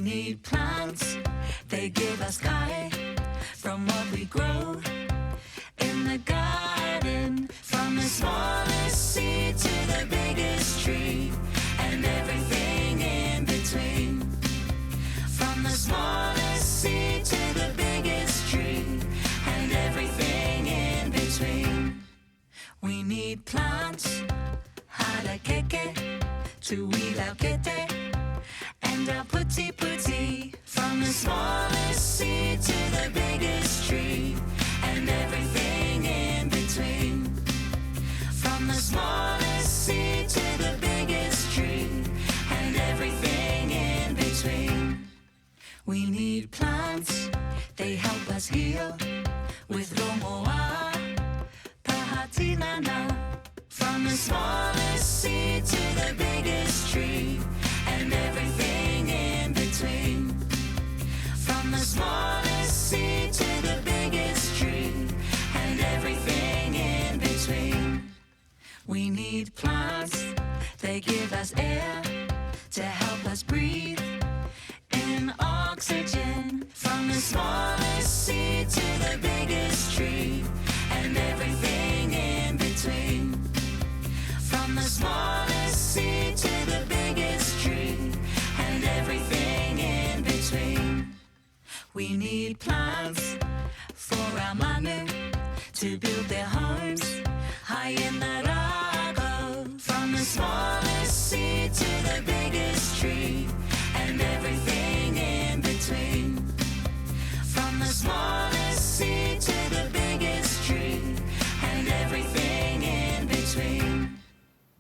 need plants, they give us sky from what we grow in the garden. From the smallest seed to the biggest tree, and everything in between. From the smallest seed to the biggest tree, and everything in between. We need plants, harakeke, to wheel out kete, and our putti putti. From the smallest seed to the biggest tree, and everything in between. From the smallest seed to the biggest tree, and everything in between. We need plants, they help us heal with Romoa Pahatinana. From the smallest seed to the biggest tree, and everything in between. From the smallest seed to the biggest tree, and everything in between. We need plants, they give us air to help us breathe in oxygen. From the smallest seed to the biggest tree, and everything in between. From the smallest seed to the biggest tree, and everything in between. We need plants for our manu to build